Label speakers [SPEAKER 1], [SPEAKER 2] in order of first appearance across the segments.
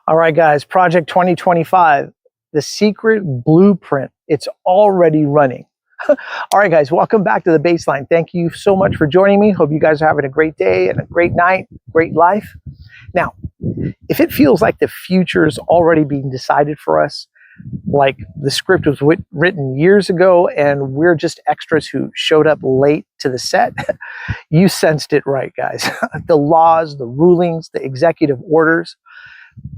[SPEAKER 1] All right, guys, Project 2025, the secret blueprint. It's already running. All right, guys, welcome back to the baseline. Thank you so much for joining me. Hope you guys are having a great day and a great night, great life. Now, if it feels like the future is already being decided for us, like the script was written years ago and we're just extras who showed up late to the set, you sensed it right, guys. The laws, the rulings, the executive orders,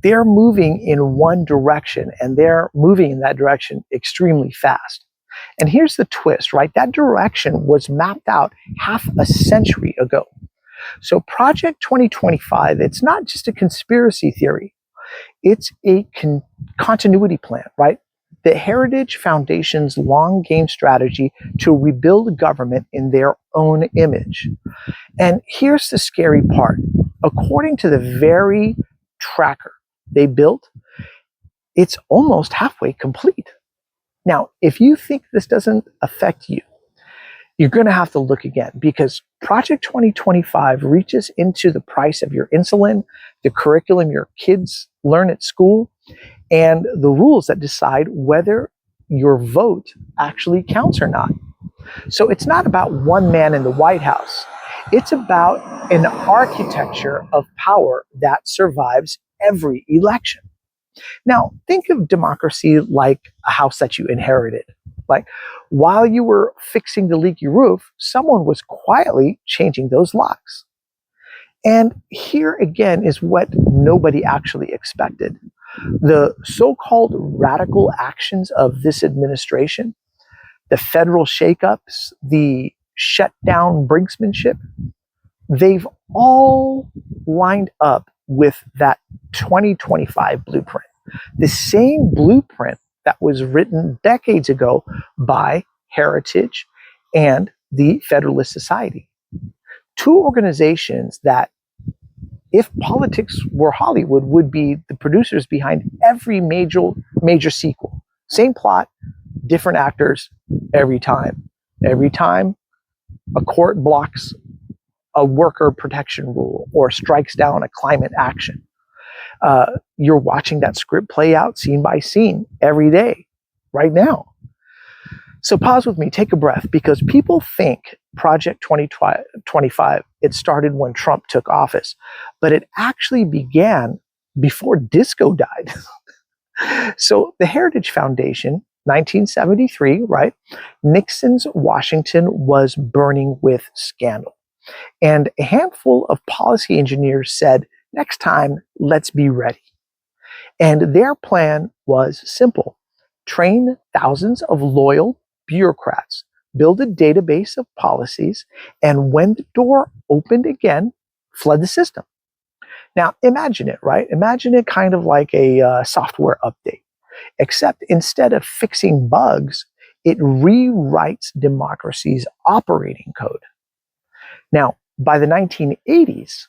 [SPEAKER 1] they're moving in one direction, and they're moving in that direction extremely fast. And here's the twist, right? That direction was mapped out half a century ago. So Project 2025, it's not just a conspiracy theory. It's a continuity plan, right? The Heritage Foundation's long game strategy to rebuild government in their own image. And here's the scary part. According to the very tracker they built, it's almost halfway complete. Now, if you think this doesn't affect you, you're going to have to look again, because Project 2025 reaches into the price of your insulin, the curriculum your kids learn at school, and the rules that decide whether your vote actually counts or not. So it's not about one man in the White House. It's about an architecture of power that survives every election. Now, think of democracy like a house that you inherited. Like, while you were fixing the leaky roof, someone was quietly changing those locks. And here again is what nobody actually expected. The so-called radical actions of this administration, the federal shakeups, the shutdown brinksmanship, they've all lined up with that 2025 blueprint. The same blueprint that was written decades ago by Heritage and the Federalist Society. Two organizations that, if politics were Hollywood, would be the producers behind every major sequel. Same plot, different actors every time. Every time a court blocks a worker protection rule or strikes down a climate action, you're watching that script play out scene by scene every day, right now. So pause with me, take a breath, because people think Project 2025, it started when Trump took office, but it actually began before disco died. So the Heritage Foundation, 1973, right? Nixon's Washington was burning with scandal. And a handful of policy engineers said, next time, let's be ready. And their plan was simple. Train thousands of loyal bureaucrats, build a database of policies, and when the door opened again, flood the system. Now, imagine it, right? Imagine it kind of like a software update, except instead of fixing bugs, it rewrites democracy's operating code. Now, by the 1980s,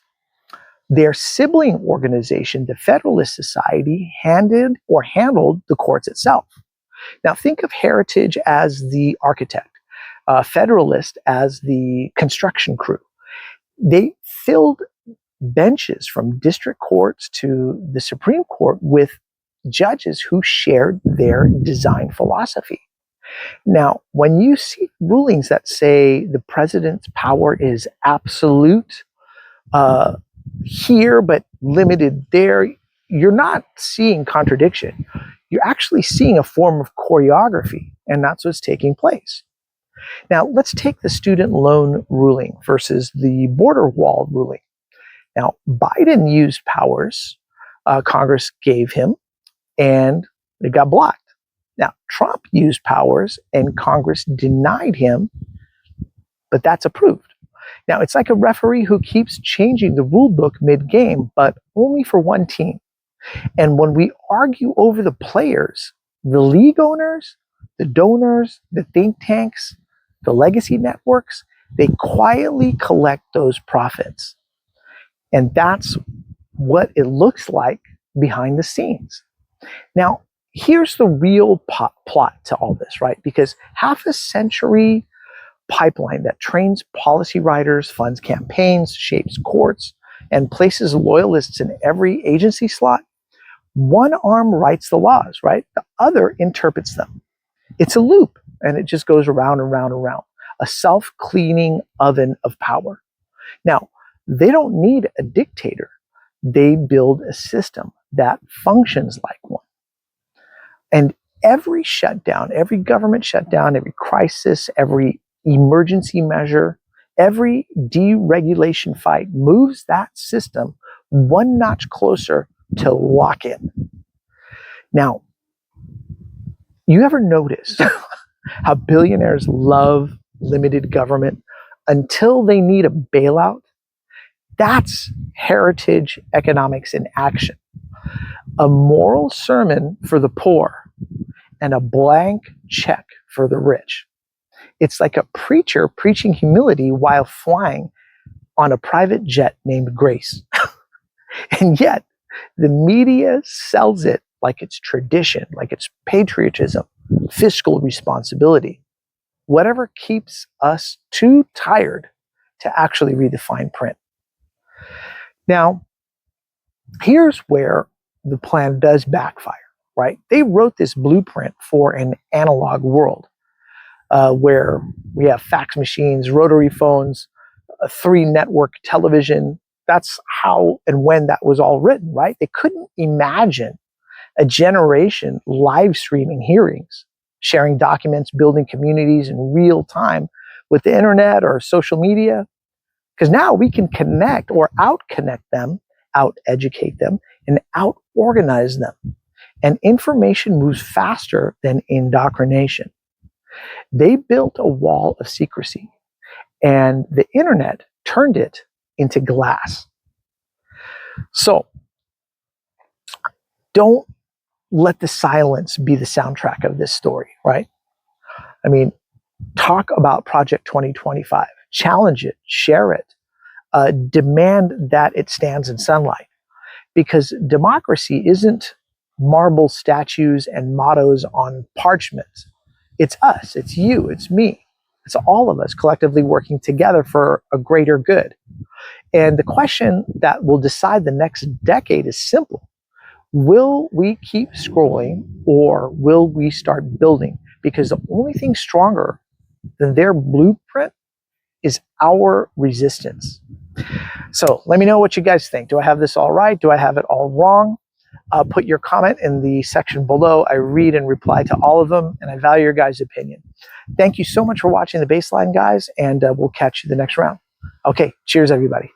[SPEAKER 1] their sibling organization, the Federalist Society, handled the courts itself. Now, think of Heritage as the architect, Federalist as the construction crew. They filled benches from district courts to the Supreme Court with judges who shared their design philosophy. Now, when you see rulings that say the president's power is absolute here but limited there, you're not seeing contradiction. You're actually seeing a form of choreography, and that's what's taking place. Now, let's take the student loan ruling versus the border wall ruling. Now, Biden used powers Congress gave him, and it got blocked. Now, Trump used powers and Congress denied him, but that's approved. Now, it's like a referee who keeps changing the rule book mid-game, but only for one team. And when we argue over the players, the league owners, the donors, the think tanks, the legacy networks, they quietly collect those profits. And that's what it looks like behind the scenes. Now, here's the real plot to all this, right? Because half a century pipeline that trains policy writers, funds campaigns, shapes courts, and places loyalists in every agency slot One arm writes the laws, right? The other interprets them. It's a loop, and it just goes around and round and round. A self-cleaning oven of power. Now, they don't need a dictator. They build a system that functions like one. And every shutdown, every government shutdown, every crisis, every emergency measure, every deregulation fight moves that system one notch closer to lock in. Now, you ever notice how billionaires love limited government until they need a bailout? That's heritage economics in action. A moral sermon for the poor and a blank check for the rich. It's like a preacher preaching humility while flying on a private jet named Grace. And yet, the media sells it like it's tradition, like it's patriotism, fiscal responsibility, whatever keeps us too tired to actually read the fine print. Now, here's where the plan does backfire, right? They wrote this blueprint for an analog world where we have fax machines, rotary phones, a 3-network television. That's how and when that was all written, right? They couldn't imagine a generation live streaming hearings, sharing documents, building communities in real time with the internet or social media. Because now we can connect or out-connect them, out-educate them, and out-organize them. And information moves faster than indoctrination. They built a wall of secrecy, and the internet turned it into glass. So, don't let the silence be the soundtrack of this story, right? I mean, talk about Project 2025. Challenge it, share it, demand that it stands in sunlight. Because democracy isn't marble statues and mottos on parchment. It's us, it's you, it's me. It's all of us collectively working together for a greater good. And the question that will decide the next decade is simple. Will we keep scrolling or will we start building? Because the only thing stronger than their blueprint is our resistance. So let me know what you guys think. Do I have this all right? Do I have it all wrong? Put your comment in the section below. I read and reply to all of them, and I value your guys' opinion. Thank you so much for watching The Baseline, guys, and we'll catch you the next round. Okay, cheers, everybody.